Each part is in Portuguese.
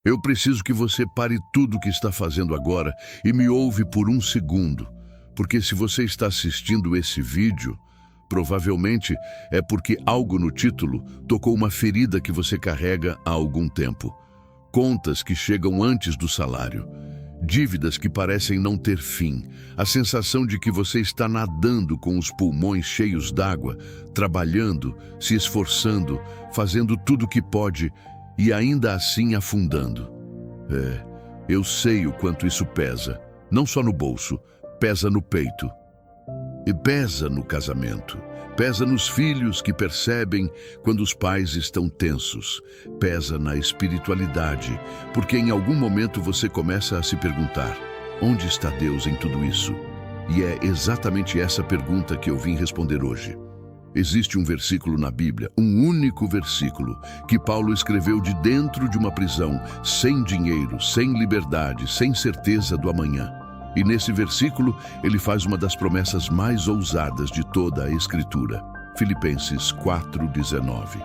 Eu preciso que você pare tudo o que está fazendo agora e me ouve por um segundo, porque se você está assistindo esse vídeo, provavelmente é porque algo no título tocou uma ferida que você carrega há algum tempo. Contas que chegam antes do salário, dívidas que parecem não ter fim, a sensação de que você está nadando com os pulmões cheios d'água, trabalhando, se esforçando, fazendo tudo o que pode e ainda assim afundando. Eu sei o quanto isso pesa, não só no bolso, pesa no peito. E pesa no casamento, pesa nos filhos que percebem quando os pais estão tensos, pesa na espiritualidade, porque em algum momento você começa a se perguntar: onde está Deus em tudo isso? E é exatamente essa pergunta que eu vim responder hoje. Existe um versículo na Bíblia, um único versículo, que Paulo escreveu de dentro de uma prisão, sem dinheiro, sem liberdade, sem certeza do amanhã. E nesse versículo, ele faz uma das promessas mais ousadas de toda a Escritura. Filipenses 4:19.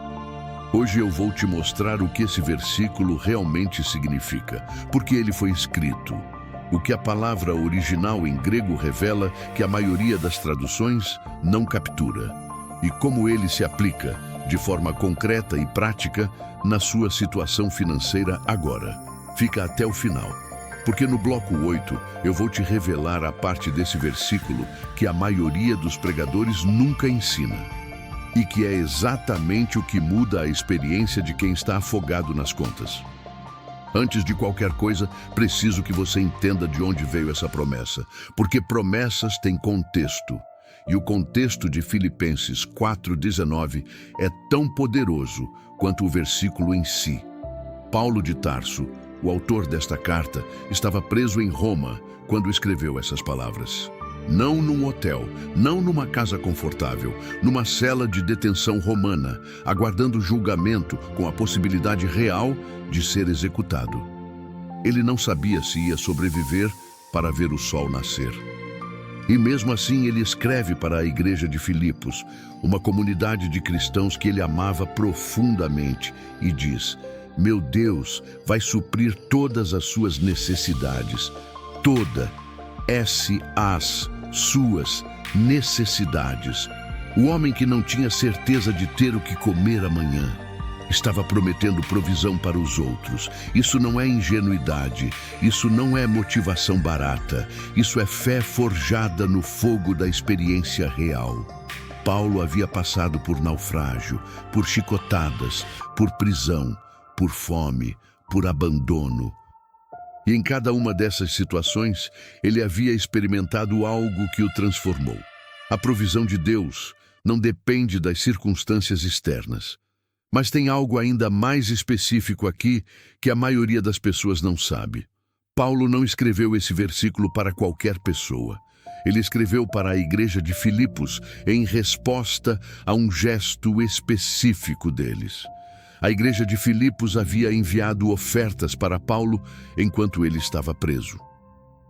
Hoje eu vou te mostrar o que esse versículo realmente significa, porque ele foi escrito. O que a palavra original em grego revela que a maioria das traduções não captura. E como ele se aplica, de forma concreta e prática, na sua situação financeira agora. Fica até o final. Porque no bloco 8 eu vou te revelar a parte desse versículo que a maioria dos pregadores nunca ensina. E que é exatamente o que muda a experiência de quem está afogado nas contas. Antes de qualquer coisa, preciso que você entenda de onde veio essa promessa. Porque promessas têm contexto. E o contexto de Filipenses 4:19 é tão poderoso quanto o versículo em si. Paulo de Tarso, o autor desta carta, estava preso em Roma quando escreveu essas palavras. Não num hotel, não numa casa confortável, numa cela de detenção romana, aguardando julgamento com a possibilidade real de ser executado. Ele não sabia se ia sobreviver para ver o sol nascer. E mesmo assim ele escreve para a igreja de Filipos, uma comunidade de cristãos que ele amava profundamente, e diz: meu Deus vai suprir todas as suas necessidades, as suas necessidades. O homem que não tinha certeza de ter o que comer amanhã, estava prometendo provisão para os outros. Isso não é ingenuidade, isso não é motivação barata, isso é fé forjada no fogo da experiência real. Paulo havia passado por naufrágio, por chicotadas, por prisão, por fome, por abandono. E em cada uma dessas situações, ele havia experimentado algo que o transformou. A provisão de Deus não depende das circunstâncias externas. Mas tem algo ainda mais específico aqui que a maioria das pessoas não sabe. Paulo não escreveu esse versículo para qualquer pessoa. Ele escreveu para a igreja de Filipos em resposta a um gesto específico deles. A igreja de Filipos havia enviado ofertas para Paulo enquanto ele estava preso.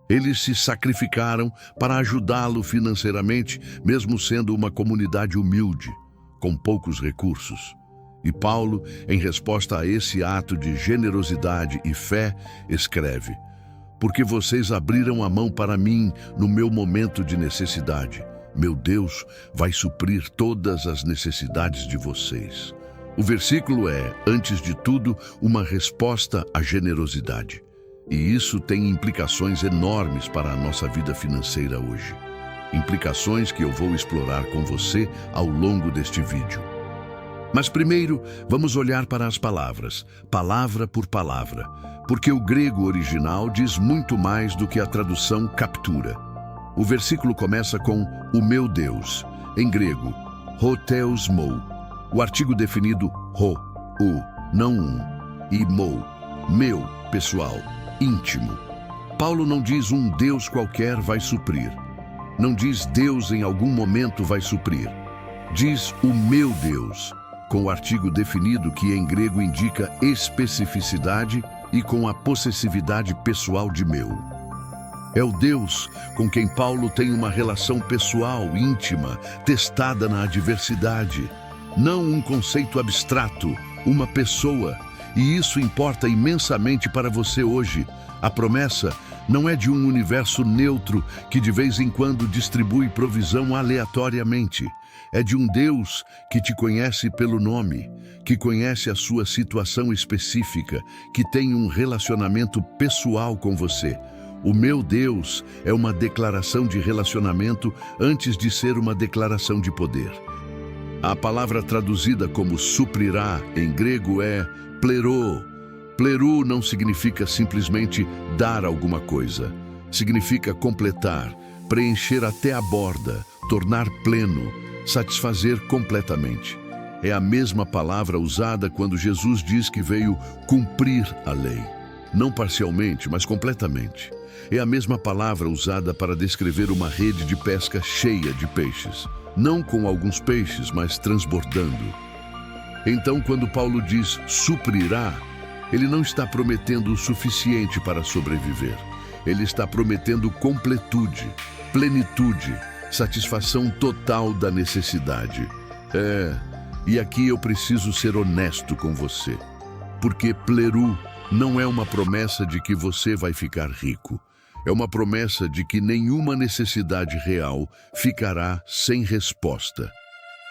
Eles se sacrificaram para ajudá-lo financeiramente, mesmo sendo uma comunidade humilde, com poucos recursos. E Paulo, em resposta a esse ato de generosidade e fé, escreve: porque vocês abriram a mão para mim no meu momento de necessidade, meu Deus vai suprir todas as necessidades de vocês. O versículo é, antes de tudo, uma resposta à generosidade. E isso tem implicações enormes para a nossa vida financeira hoje. Implicações que eu vou explorar com você ao longo deste vídeo. Mas primeiro, vamos olhar para as palavras, palavra por palavra, porque o grego original diz muito mais do que a tradução captura. O versículo começa com o meu Deus, em grego, ho theos mou. O artigo definido ho, o, não um, e mou, meu, pessoal, íntimo. Paulo não diz um Deus qualquer vai suprir. Não diz Deus em algum momento vai suprir. Diz o meu Deus, com o artigo definido que em grego indica especificidade e com a possessividade pessoal de meu. É o Deus com quem Paulo tem uma relação pessoal, íntima, testada na adversidade. Não um conceito abstrato, uma pessoa. E isso importa imensamente para você hoje. A promessa não é de um universo neutro que de vez em quando distribui provisão aleatoriamente. É de um Deus que te conhece pelo nome, que conhece a sua situação específica, que tem um relacionamento pessoal com você. O meu Deus é uma declaração de relacionamento antes de ser uma declaração de poder. A palavra traduzida como suprirá em grego é plerô. Plerô não significa simplesmente dar alguma coisa. Significa completar, preencher até a borda, tornar pleno, satisfazer completamente. É a mesma palavra usada quando Jesus diz que veio cumprir a lei. Não parcialmente, mas completamente. É a mesma palavra usada para descrever uma rede de pesca cheia de peixes. Não com alguns peixes, mas transbordando. Então, quando Paulo diz suprirá, ele não está prometendo o suficiente para sobreviver. Ele está prometendo completude, plenitude, satisfação total da necessidade. E aqui eu preciso ser honesto com você. Porque plerô não é uma promessa de que você vai ficar rico. É uma promessa de que nenhuma necessidade real ficará sem resposta.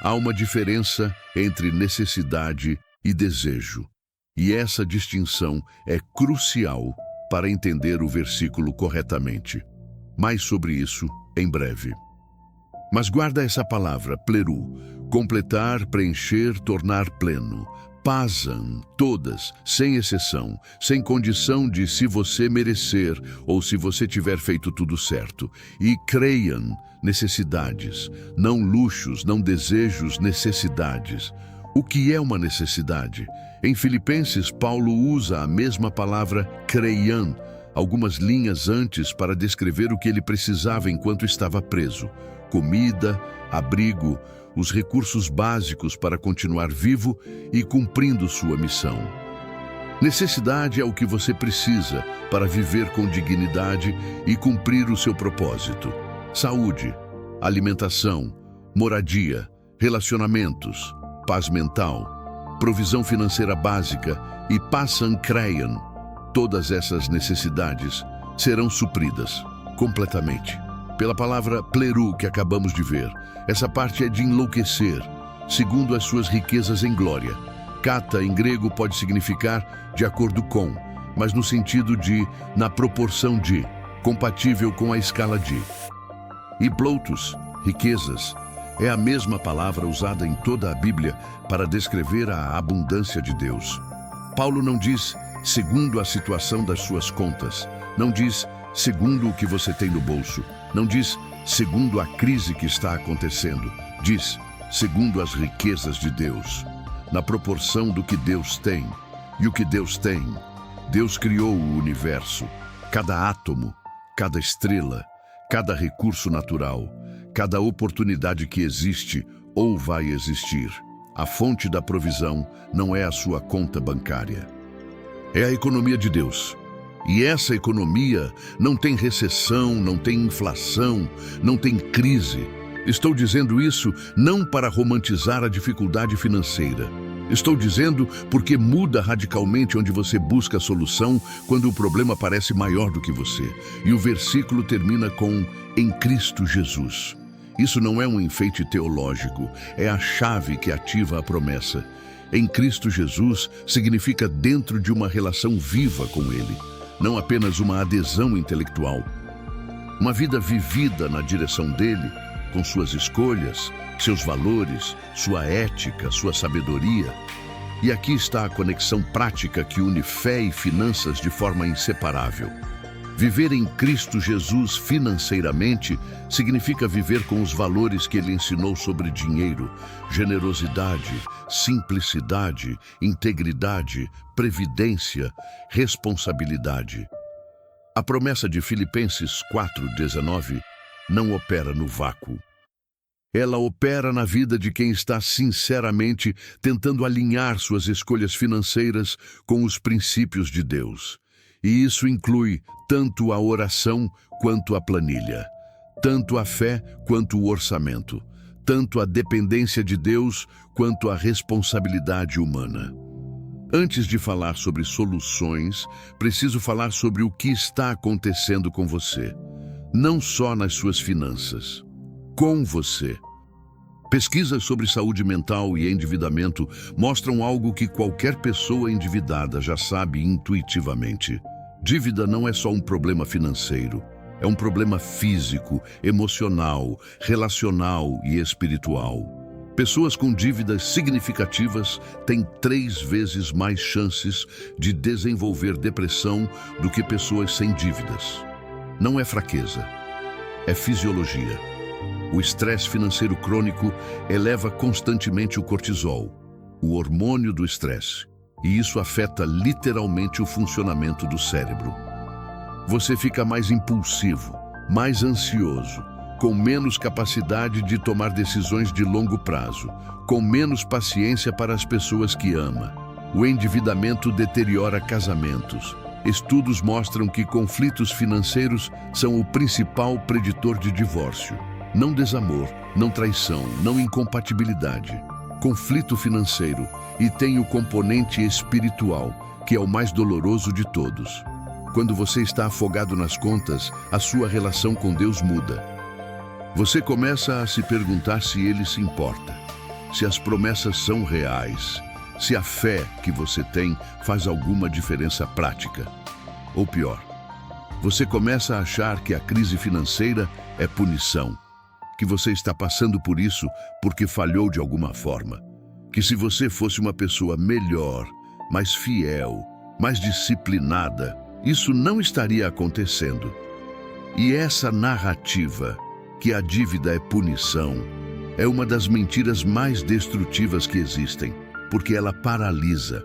Há uma diferença entre necessidade e desejo. E essa distinção é crucial para entender o versículo corretamente. Mais sobre isso em breve. Mas guarda essa palavra, plerô. Completar, preencher, tornar pleno. Pasan, todas, sem exceção, sem condição de se você merecer ou se você tiver feito tudo certo. E creiam, necessidades, não luxos, não desejos, necessidades. O que é uma necessidade? Em Filipenses, Paulo usa a mesma palavra creiam, algumas linhas antes para descrever o que ele precisava enquanto estava preso. Comida, abrigo, os recursos básicos para continuar vivo e cumprindo sua missão. Necessidade é o que você precisa para viver com dignidade e cumprir o seu propósito. Saúde, alimentação, moradia, relacionamentos, paz mental, provisão financeira básica e pasan creiam. Todas essas necessidades serão supridas completamente pela palavra plerô que acabamos de ver. Essa parte é de enlouquecer, segundo as suas riquezas em glória. Kata, em grego, pode significar de acordo com, mas no sentido de, na proporção de, compatível com a escala de. E ploutos, riquezas, é a mesma palavra usada em toda a Bíblia para descrever a abundância de Deus. Paulo não diz segundo a situação das suas contas, não diz segundo o que você tem no bolso, não diz segundo a crise que está acontecendo, diz segundo as riquezas de Deus, na proporção do que Deus tem. E o que Deus tem? Deus criou o universo, cada átomo, cada estrela, cada recurso natural, cada oportunidade que existe ou vai existir. A fonte da provisão não é a sua conta bancária. É a economia de Deus. E essa economia não tem recessão, não tem inflação, não tem crise. Estou dizendo isso não para romantizar a dificuldade financeira. Estou dizendo porque muda radicalmente onde você busca a solução quando o problema parece maior do que você. E o versículo termina com em Cristo Jesus. Isso não é um enfeite teológico, é a chave que ativa a promessa. Em Cristo Jesus significa dentro de uma relação viva com Ele, não apenas uma adesão intelectual. Uma vida vivida na direção dele, com suas escolhas, seus valores, sua ética, sua sabedoria. E aqui está a conexão prática que une fé e finanças de forma inseparável. Viver em Cristo Jesus financeiramente significa viver com os valores que ele ensinou sobre dinheiro, generosidade, simplicidade, integridade, previdência, responsabilidade. A promessa de Filipenses 4:19 não opera no vácuo. Ela opera na vida de quem está sinceramente tentando alinhar suas escolhas financeiras com os princípios de Deus. E isso inclui tanto a oração quanto a planilha, tanto a fé quanto o orçamento, tanto a dependência de Deus quanto a responsabilidade humana. Antes de falar sobre soluções, preciso falar sobre o que está acontecendo com você. Não só nas suas finanças, com você. Pesquisas sobre saúde mental e endividamento mostram algo que qualquer pessoa endividada já sabe intuitivamente. Dívida não é só um problema financeiro. É um problema físico, emocional, relacional e espiritual. Pessoas com dívidas significativas têm 3 vezes mais chances de desenvolver depressão do que pessoas sem dívidas. Não é fraqueza, é fisiologia. O estresse financeiro crônico eleva constantemente o cortisol, o hormônio do estresse, e isso afeta literalmente o funcionamento do cérebro. Você fica mais impulsivo, mais ansioso, com menos capacidade de tomar decisões de longo prazo, com menos paciência para as pessoas que ama. O endividamento deteriora casamentos. Estudos mostram que conflitos financeiros são o principal preditor de divórcio. Não desamor, não traição, não incompatibilidade. Conflito financeiro, e tem o componente espiritual, que é o mais doloroso de todos. Quando você está afogado nas contas, a sua relação com Deus muda. Você começa a se perguntar se Ele se importa, se as promessas são reais, se a fé que você tem faz alguma diferença prática. Ou pior, você começa a achar que a crise financeira é punição, que você está passando por isso porque falhou de alguma forma, que se você fosse uma pessoa melhor, mais fiel, mais disciplinada, isso não estaria acontecendo. E essa narrativa, que a dívida é punição, é uma das mentiras mais destrutivas que existem, porque ela paralisa.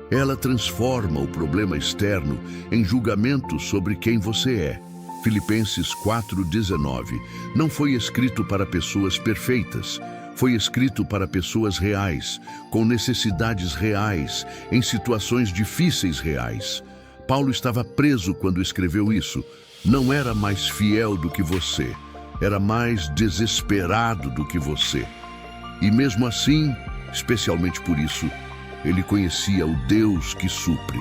Ela transforma o problema externo em julgamento sobre quem você é. Filipenses 4:19 não foi escrito para pessoas perfeitas, foi escrito para pessoas reais, com necessidades reais, em situações difíceis reais. Paulo estava preso quando escreveu isso. Não era mais fiel do que você, era mais desesperado do que você. E mesmo assim, especialmente por isso, ele conhecia o Deus que supre.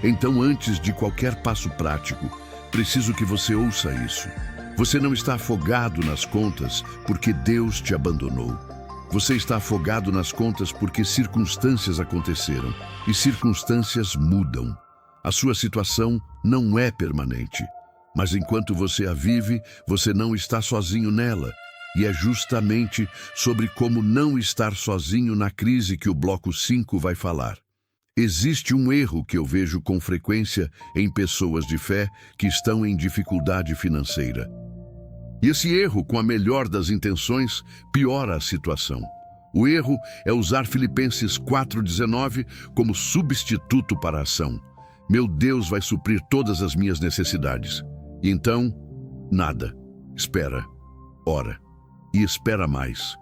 Então, antes de qualquer passo prático, preciso que você ouça isso. Você não está afogado nas contas porque Deus te abandonou. Você está afogado nas contas porque circunstâncias aconteceram, e circunstâncias mudam. A sua situação não é permanente, mas enquanto você a vive, você não está sozinho nela. E é justamente sobre como não estar sozinho na crise que o bloco 5 vai falar. Existe um erro que eu vejo com frequência em pessoas de fé que estão em dificuldade financeira. E esse erro, com a melhor das intenções, piora a situação. O erro é usar Filipenses 4:19 como substituto para a ação. Meu Deus vai suprir todas as minhas necessidades. E então, nada. Espera, ora e espera mais.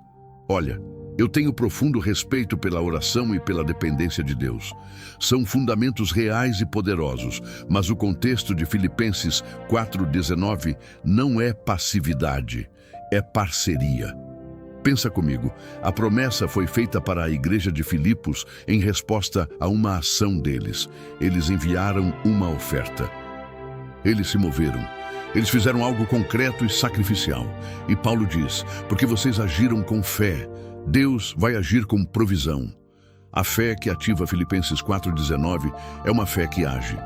Olha, eu tenho profundo respeito pela oração e pela dependência de Deus. São fundamentos reais e poderosos, mas o contexto de Filipenses 4:19 não é passividade, é parceria. Pensa comigo, a promessa foi feita para a igreja de Filipos em resposta a uma ação deles. Eles enviaram uma oferta. Eles se moveram. Eles fizeram algo concreto e sacrificial. E Paulo diz, porque vocês agiram com fé, Deus vai agir com provisão. A fé que ativa Filipenses 4:19 é uma fé que age.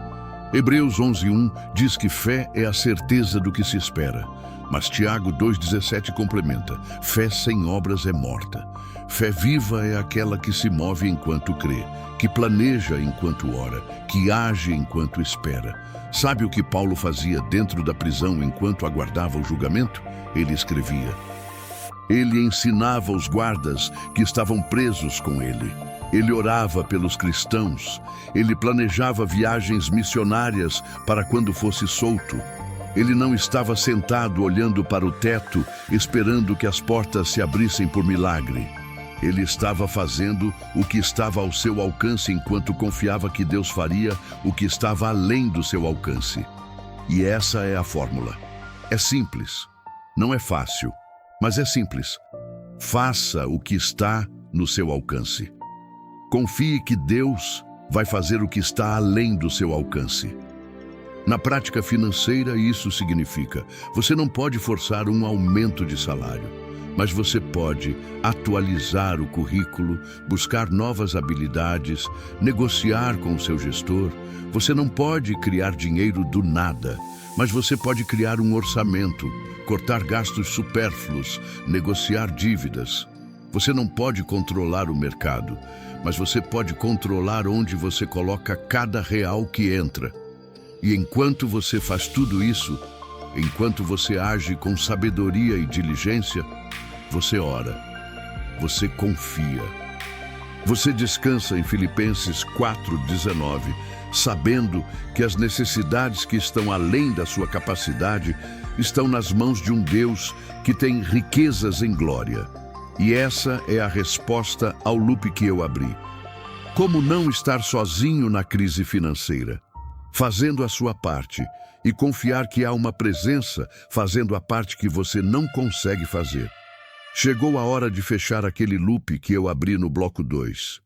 Hebreus 11:1 diz que fé é a certeza do que se espera. Mas Tiago 2:17 complementa, fé sem obras é morta. Fé viva é aquela que se move enquanto crê, que planeja enquanto ora, que age enquanto espera. Sabe o que Paulo fazia dentro da prisão enquanto aguardava o julgamento? Ele escrevia. Ele ensinava os guardas que estavam presos com ele. Ele orava pelos cristãos. Ele planejava viagens missionárias para quando fosse solto. Ele não estava sentado olhando para o teto, esperando que as portas se abrissem por milagre. Ele estava fazendo o que estava ao seu alcance enquanto confiava que Deus faria o que estava além do seu alcance. E essa é a fórmula. É simples. Não é fácil, mas é simples. Faça o que está no seu alcance. Confie que Deus vai fazer o que está além do seu alcance. Na prática financeira, isso significa: você não pode forçar um aumento de salário, mas você pode atualizar o currículo, buscar novas habilidades, negociar com o seu gestor. Você não pode criar dinheiro do nada, mas você pode criar um orçamento, cortar gastos supérfluos, negociar dívidas. Você não pode controlar o mercado, mas você pode controlar onde você coloca cada real que entra. E enquanto você faz tudo isso, enquanto você age com sabedoria e diligência, você ora, você confia. Você descansa em Filipenses 4:19, sabendo que as necessidades que estão além da sua capacidade estão nas mãos de um Deus que tem riquezas em glória. E essa é a resposta ao loop que eu abri. Como não estar sozinho na crise financeira? Fazendo a sua parte e confiar que há uma presença fazendo a parte que você não consegue fazer. Chegou a hora de fechar aquele loop que eu abri no bloco 2.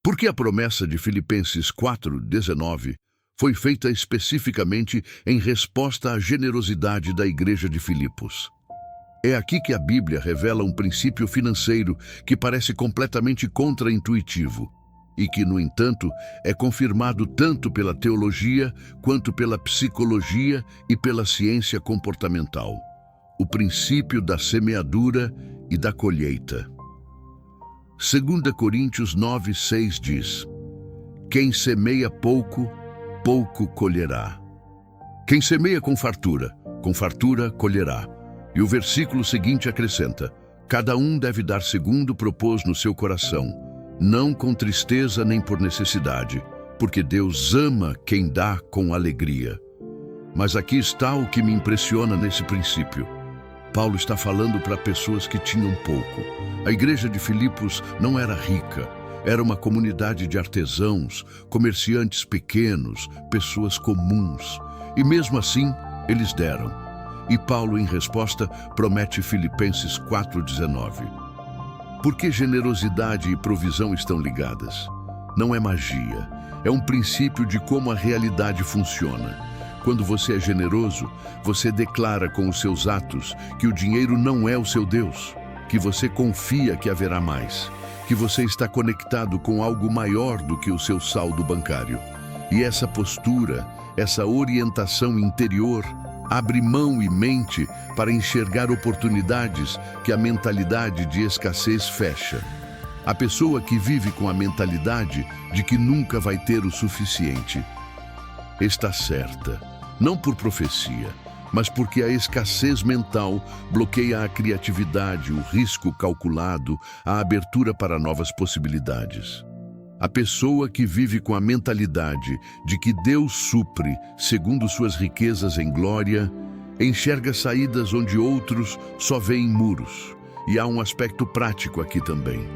Porque a promessa de Filipenses 4:19 foi feita especificamente em resposta à generosidade da igreja de Filipos. É aqui que a Bíblia revela um princípio financeiro que parece completamente contraintuitivo e que, no entanto, é confirmado tanto pela teologia quanto pela psicologia e pela ciência comportamental. O princípio da semeadura e da colheita. 2 Coríntios 9:6 diz: quem semeia pouco, pouco colherá. Quem semeia com fartura colherá. E o versículo seguinte acrescenta: cada um deve dar segundo propôs no seu coração, não com tristeza nem por necessidade, porque Deus ama quem dá com alegria. Mas aqui está o que me impressiona nesse princípio. Paulo está falando para pessoas que tinham pouco. A igreja de Filipos não era rica, era uma comunidade de artesãos, comerciantes pequenos, pessoas comuns. E mesmo assim, eles deram. E Paulo, em resposta, promete Filipenses 4:19. Por que generosidade e provisão estão ligadas? Não é magia, é um princípio de como a realidade funciona. Quando você é generoso, você declara com os seus atos que o dinheiro não é o seu Deus, que você confia que haverá mais, que você está conectado com algo maior do que o seu saldo bancário. E essa postura, essa orientação interior, abre mão e mente para enxergar oportunidades que a mentalidade de escassez fecha. A pessoa que vive com a mentalidade de que nunca vai ter o suficiente está certa, não por profecia, mas porque a escassez mental bloqueia a criatividade, o risco calculado, a abertura para novas possibilidades. A pessoa que vive com a mentalidade de que Deus supre segundo suas riquezas em glória, enxerga saídas onde outros só veem muros. E há um aspecto prático aqui também.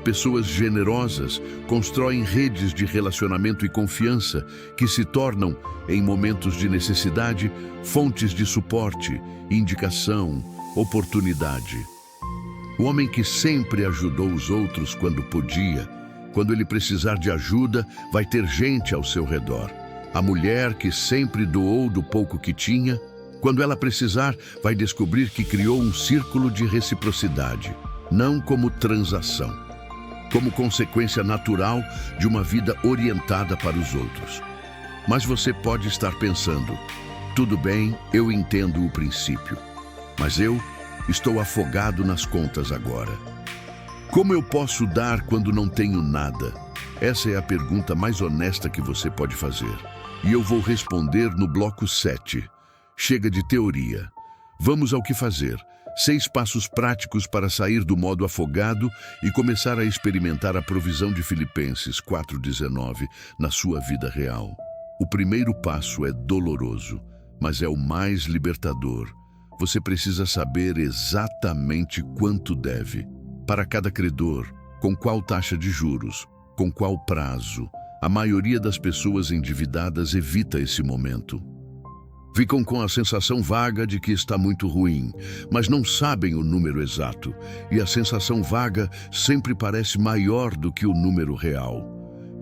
Pessoas generosas constroem redes de relacionamento e confiança que se tornam, em momentos de necessidade, fontes de suporte, indicação, oportunidade. O homem que sempre ajudou os outros quando podia, quando ele precisar de ajuda, vai ter gente ao seu redor. A mulher que sempre doou do pouco que tinha, quando ela precisar, vai descobrir que criou um círculo de reciprocidade, não como transação, como consequência natural de uma vida orientada para os outros. Mas você pode estar pensando: tudo bem, eu entendo o princípio, mas eu estou afogado nas contas agora. Como eu posso dar quando não tenho nada? Essa é a pergunta mais honesta que você pode fazer. E eu vou responder no bloco 7. Chega de teoria. Vamos ao que fazer. 6 passos práticos para sair do modo afogado e começar a experimentar a provisão de Filipenses 4:19 na sua vida real. O primeiro passo é doloroso, mas é o mais libertador. Você precisa saber exatamente quanto deve. Para cada credor, com qual taxa de juros, com qual prazo. A maioria das pessoas endividadas evita esse momento. Ficam com a sensação vaga de que está muito ruim, mas não sabem o número exato, e a sensação vaga sempre parece maior do que o número real.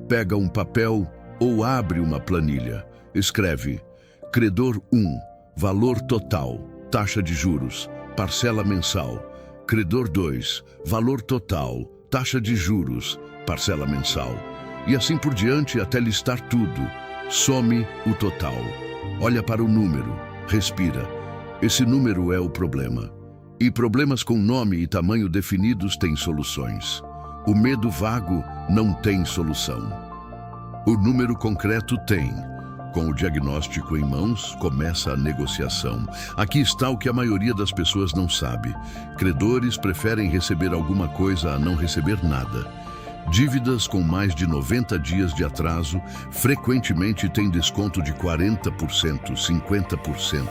Pega um papel ou abre uma planilha. Escreve: credor 1, valor total, taxa de juros, parcela mensal. Credor 2, valor total, taxa de juros, parcela mensal. E assim por diante até listar tudo. Some o total. Olha para o número, respira. Esse número é o problema. E problemas com nome e tamanho definidos têm soluções. O medo vago não tem solução. O número concreto tem. Com o diagnóstico em mãos, começa a negociação. Aqui está o que a maioria das pessoas não sabe. Credores preferem receber alguma coisa a não receber nada. Dívidas com mais de 90 dias de atraso frequentemente têm desconto de 40%, 50%,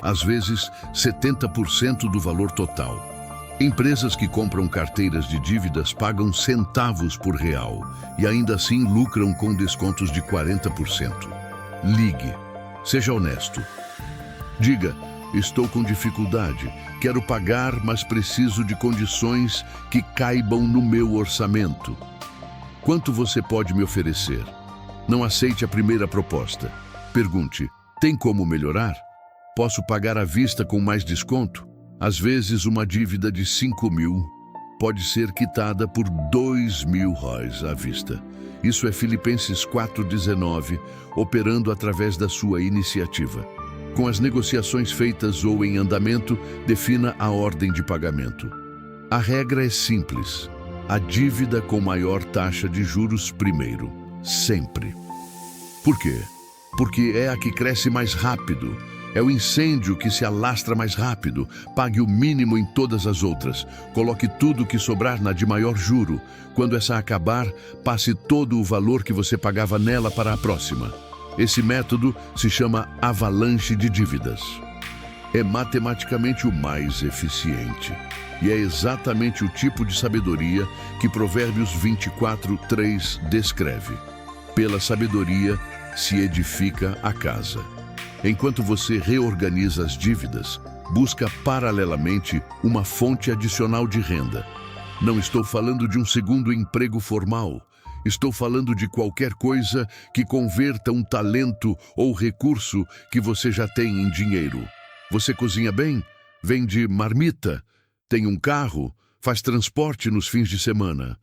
às vezes 70% do valor total. Empresas que compram carteiras de dívidas pagam centavos por real e ainda assim lucram com descontos de 40%. Ligue. Seja honesto. Diga: estou com dificuldade, quero pagar, mas preciso de condições que caibam no meu orçamento. Quanto você pode me oferecer? Não aceite a primeira proposta. Pergunte: tem como melhorar? Posso pagar à vista com mais desconto? Às vezes, uma dívida de 5.000 pode ser quitada por R$ 2.000 à vista. Isso é Filipenses 4,19, operando através da sua iniciativa. Com as negociações feitas ou em andamento, defina a ordem de pagamento. A regra é simples. A dívida com maior taxa de juros primeiro, sempre. Por quê? Porque é a que cresce mais rápido. É o incêndio que se alastra mais rápido. Pague o mínimo em todas as outras. Coloque tudo que sobrar na de maior juro. Quando essa acabar, passe todo o valor que você pagava nela para a próxima. Esse método se chama avalanche de dívidas. É matematicamente o mais eficiente. E é exatamente o tipo de sabedoria que Provérbios 24:3 descreve. Pela sabedoria se edifica a casa. Enquanto você reorganiza as dívidas, busca paralelamente uma fonte adicional de renda. Não estou falando de um segundo emprego formal. Estou falando de qualquer coisa que converta um talento ou recurso que você já tem em dinheiro. Você cozinha bem? Vende marmita? Tem um carro? Faz transporte nos fins de semana?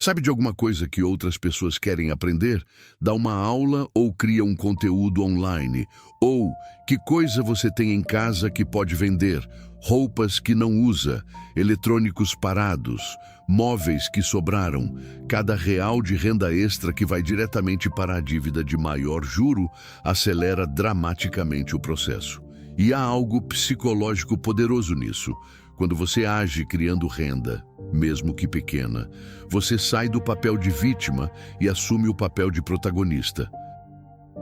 Sabe de alguma coisa que outras pessoas querem aprender? Dá uma aula ou cria um conteúdo online? Ou que coisa você tem em casa que pode vender? Roupas que não usa, eletrônicos parados, móveis que sobraram. Cada real de renda extra que vai diretamente para a dívida de maior juro acelera dramaticamente o processo. E há algo psicológico poderoso nisso. Quando você age criando renda, mesmo que pequena, você sai do papel de vítima e assume o papel de protagonista.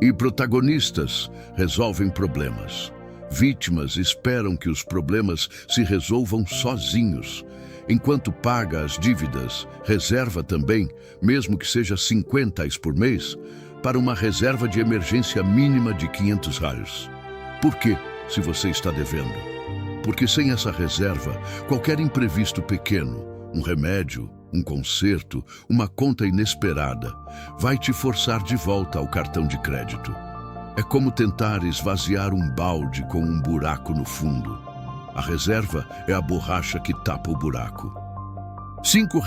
E protagonistas resolvem problemas. Vítimas esperam que os problemas se resolvam sozinhos. Enquanto paga as dívidas, reserva também, mesmo que seja R$ 50 por mês, para uma reserva de emergência mínima de R$ 500. Por quê, se você está devendo? Porque sem essa reserva, qualquer imprevisto pequeno, um remédio, um conserto, uma conta inesperada, vai te forçar de volta ao cartão de crédito. É como tentar esvaziar um balde com um buraco no fundo. A reserva é a borracha que tapa o buraco. R$ 5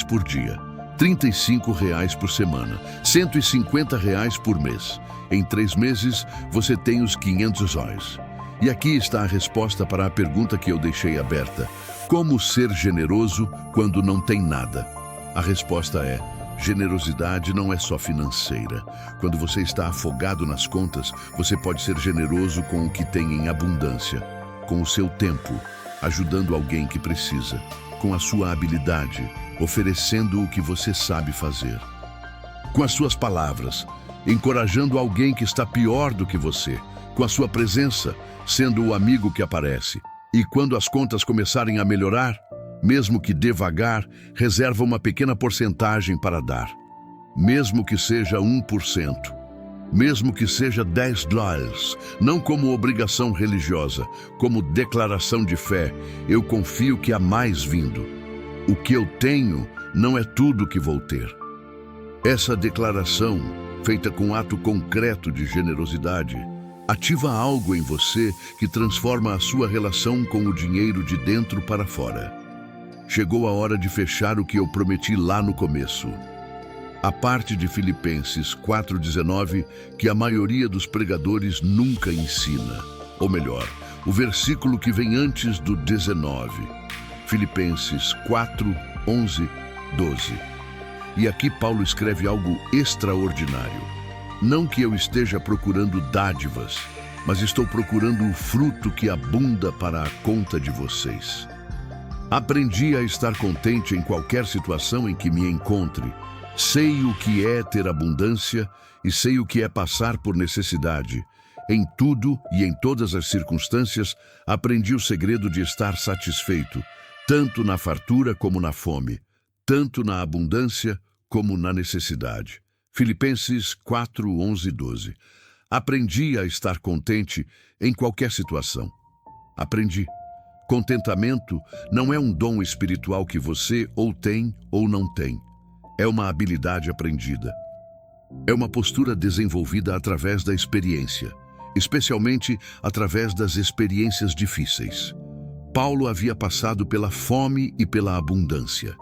por dia, R$ 35 por semana, R$ 150 por mês. Em 3 meses, você tem os R$ 500. E aqui está a resposta para a pergunta que eu deixei aberta. Como ser generoso quando não tem nada? A resposta é: generosidade não é só financeira. Quando você está afogado nas contas, você pode ser generoso com o que tem em abundância. Com o seu tempo, ajudando alguém que precisa. Com a sua habilidade, oferecendo o que você sabe fazer. Com as suas palavras, encorajando alguém que está pior do que você. Com a sua presença, sendo o amigo que aparece. E quando as contas começarem a melhorar, mesmo que devagar, reserva uma pequena porcentagem para dar. Mesmo que seja 1%. mesmo que seja 10 dólares, não como obrigação religiosa, como declaração de fé. Eu confio que há mais vindo. O que eu tenho não é tudo que vou ter. Essa declaração, feita com ato concreto de generosidade, ativa algo em você que transforma a sua relação com o dinheiro de dentro para fora. Chegou a hora de fechar o que eu prometi lá no começo. A parte de Filipenses 4,19 que a maioria dos pregadores nunca ensina. Ou melhor, o versículo que vem antes do 19. Filipenses 4, 11, 12. E aqui Paulo escreve algo extraordinário. Não que eu esteja procurando dádivas, mas estou procurando o fruto que abunda para a conta de vocês. Aprendi a estar contente em qualquer situação em que me encontre. Sei o que é ter abundância e sei o que é passar por necessidade. Em tudo e em todas as circunstâncias, aprendi o segredo de estar satisfeito, tanto na fartura como na fome, tanto na abundância como na necessidade. Filipenses 4, 11, 12. Aprendi a estar contente em qualquer situação. Aprendi. Contentamento não é um dom espiritual que você ou tem ou não tem. É uma habilidade aprendida. É uma postura desenvolvida através da experiência, especialmente através das experiências difíceis. Paulo havia passado pela fome e pela abundância,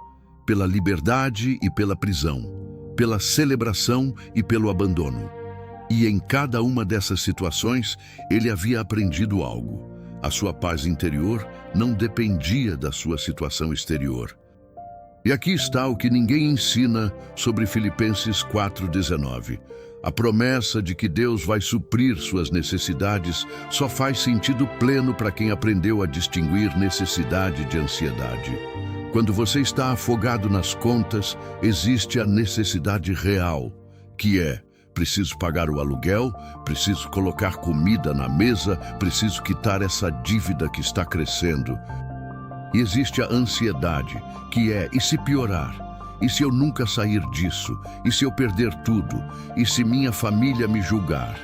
pela liberdade e pela prisão, pela celebração e pelo abandono. E em cada uma dessas situações, ele havia aprendido algo. A sua paz interior não dependia da sua situação exterior. E aqui está o que ninguém ensina sobre Filipenses 4,19. A promessa de que Deus vai suprir suas necessidades só faz sentido pleno para quem aprendeu a distinguir necessidade de ansiedade. Quando você está afogado nas contas, existe a necessidade real, que é: preciso pagar o aluguel, preciso colocar comida na mesa, preciso quitar essa dívida que está crescendo. E existe a ansiedade, que é: e se piorar? E se eu nunca sair disso? E se eu perder tudo? E se minha família me julgar?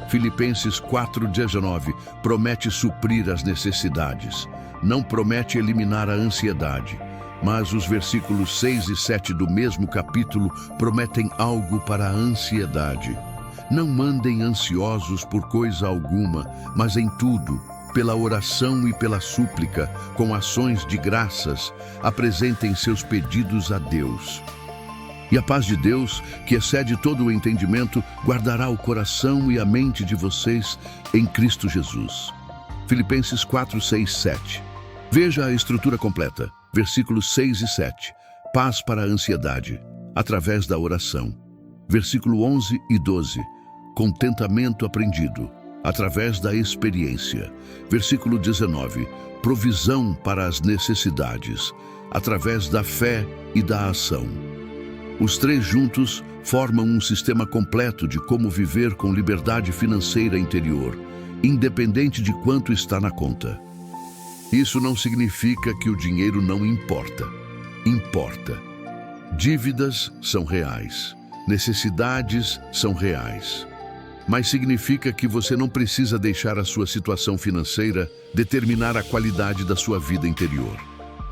Filipenses 4,19 promete suprir as necessidades, não promete eliminar a ansiedade. Mas os versículos 6 e 7 do mesmo capítulo prometem algo para a ansiedade. Não andem ansiosos por coisa alguma, mas em tudo, pela oração e pela súplica, com ações de graças, apresentem seus pedidos a Deus. E a paz de Deus, que excede todo o entendimento, guardará o coração e a mente de vocês em Cristo Jesus. Filipenses 4, 6, 7. Veja a estrutura completa. Versículos 6 e 7. Paz para a ansiedade, através da oração. Versículo 11 e 12. Contentamento aprendido, através da experiência. Versículo 19. Provisão para as necessidades, através da fé e da ação. Os três juntos formam um sistema completo de como viver com liberdade financeira interior, independente de quanto está na conta. Isso não significa que o dinheiro não importa. Importa. Dívidas são reais. Necessidades são reais. Mas significa que você não precisa deixar a sua situação financeira determinar a qualidade da sua vida interior.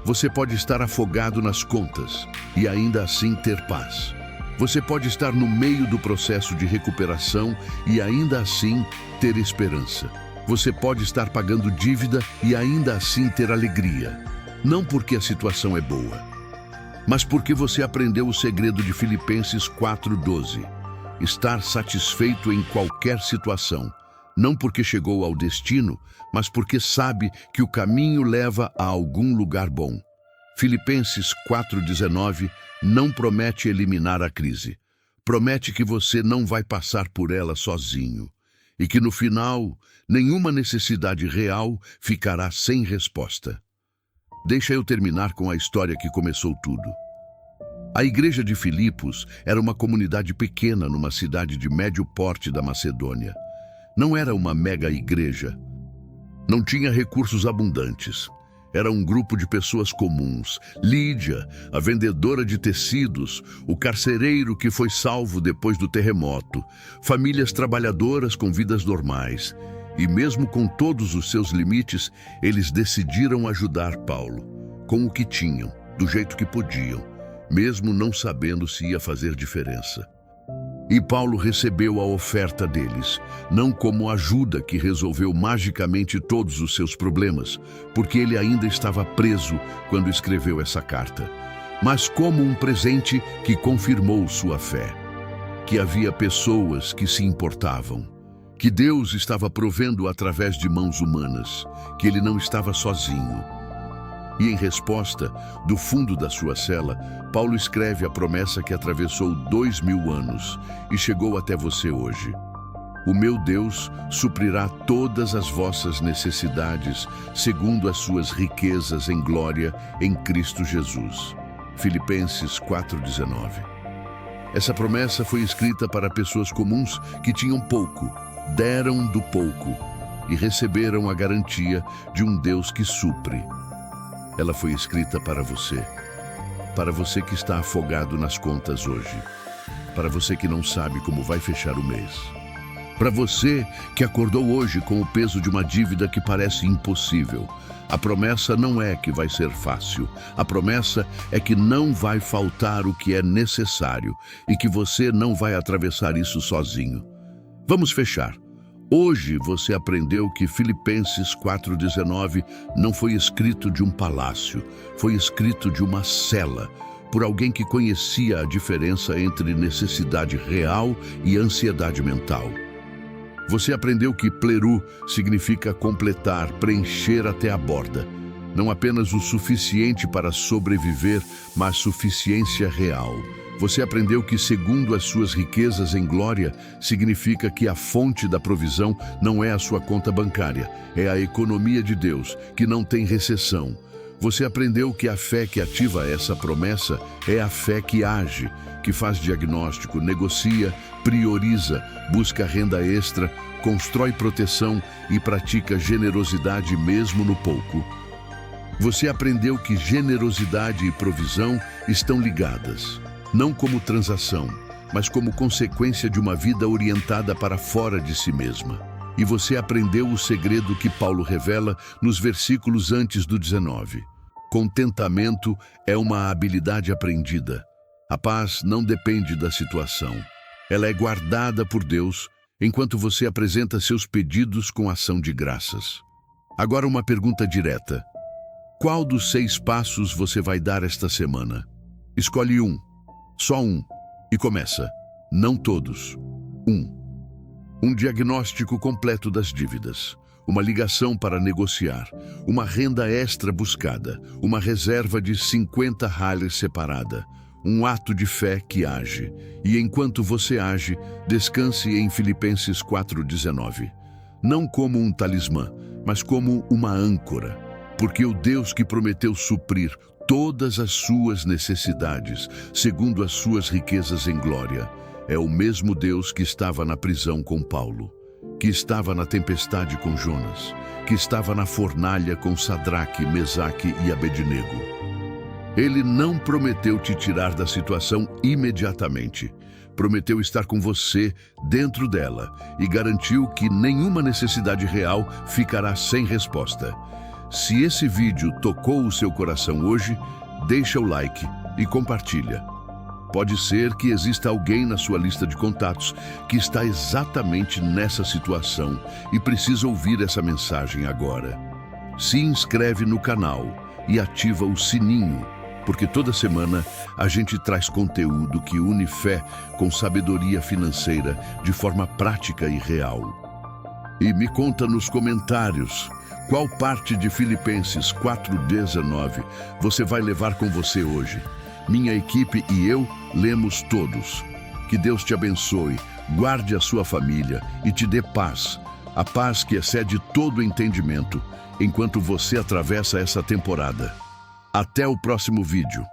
Você pode estar afogado nas contas e ainda assim ter paz. Você pode estar no meio do processo de recuperação e ainda assim ter esperança. Você pode estar pagando dívida e ainda assim ter alegria. Não porque a situação é boa, mas porque você aprendeu o segredo de Filipenses 4,12. Estar satisfeito em qualquer situação. Não porque chegou ao destino, mas porque sabe que o caminho leva a algum lugar bom. Filipenses 4,19 não promete eliminar a crise. Promete que você não vai passar por ela sozinho. E que no final, nenhuma necessidade real ficará sem resposta. Deixa eu terminar com a história que começou tudo. A igreja de Filipos era uma comunidade pequena numa cidade de médio porte da Macedônia. Não era uma mega igreja. Não tinha recursos abundantes. Era um grupo de pessoas comuns. Lídia, a vendedora de tecidos, o carcereiro que foi salvo depois do terremoto, famílias trabalhadoras com vidas normais. E mesmo com todos os seus limites, eles decidiram ajudar Paulo, com o que tinham, do jeito que podiam, mesmo não sabendo se ia fazer diferença. E Paulo recebeu a oferta deles, não como ajuda que resolveu magicamente todos os seus problemas, porque ele ainda estava preso quando escreveu essa carta, mas como um presente que confirmou sua fé, que havia pessoas que se importavam, que Deus estava provendo através de mãos humanas, que ele não estava sozinho. E em resposta, do fundo da sua cela, Paulo escreve a promessa que atravessou 2000 anos e chegou até você hoje. O meu Deus suprirá todas as vossas necessidades segundo as suas riquezas em glória em Cristo Jesus. Filipenses 4:19. Essa promessa foi escrita para pessoas comuns que tinham pouco, deram do pouco e receberam a garantia de um Deus que supre. Ela foi escrita para você que está afogado nas contas hoje, para você que não sabe como vai fechar o mês, para você que acordou hoje com o peso de uma dívida que parece impossível. A promessa não é que vai ser fácil, a promessa é que não vai faltar o que é necessário e que você não vai atravessar isso sozinho. Vamos fechar. Hoje você aprendeu que Filipenses 4:19 não foi escrito de um palácio, foi escrito de uma cela, por alguém que conhecia a diferença entre necessidade real e ansiedade mental. Você aprendeu que plerú significa completar, preencher até a borda. Não apenas o suficiente para sobreviver, mas suficiência real. Você aprendeu que, segundo as suas riquezas em glória, significa que a fonte da provisão não é a sua conta bancária, é a economia de Deus, que não tem recessão. Você aprendeu que a fé que ativa essa promessa é a fé que age, que faz diagnóstico, negocia, prioriza, busca renda extra, constrói proteção e pratica generosidade mesmo no pouco. Você aprendeu que generosidade e provisão estão ligadas. Não como transação, mas como consequência de uma vida orientada para fora de si mesma. E você aprendeu o segredo que Paulo revela nos versículos antes do 19. Contentamento é uma habilidade aprendida. A paz não depende da situação. Ela é guardada por Deus enquanto você apresenta seus pedidos com ação de graças. Agora uma pergunta direta. Qual dos 6 passos você vai dar esta semana? Escolhe um. Só um. E começa. Não todos. 1. Um diagnóstico completo das dívidas. Uma ligação para negociar. Uma renda extra buscada. Uma reserva de 50 Harleys separada. Um ato de fé que age. E enquanto você age, descanse em Filipenses 4:19. Não como um talismã, mas como uma âncora. Porque o Deus que prometeu suprir todas as suas necessidades, segundo as suas riquezas em glória, é o mesmo Deus que estava na prisão com Paulo, que estava na tempestade com Jonas, que estava na fornalha com Sadraque, Mesaque e Abednego. Ele não prometeu te tirar da situação imediatamente. Prometeu estar com você dentro dela e garantiu que nenhuma necessidade real ficará sem resposta. Se esse vídeo tocou o seu coração hoje, deixa o like e compartilha. Pode ser que exista alguém na sua lista de contatos que está exatamente nessa situação e precisa ouvir essa mensagem agora. Se inscreve no canal e ativa o sininho, porque toda semana a gente traz conteúdo que une fé com sabedoria financeira de forma prática e real. E me conta nos comentários qual parte de Filipenses 4:19 você vai levar com você hoje. Minha equipe e eu lemos todos. Que Deus te abençoe, guarde a sua família e te dê paz. A paz que excede todo entendimento, enquanto você atravessa essa temporada. Até o próximo vídeo.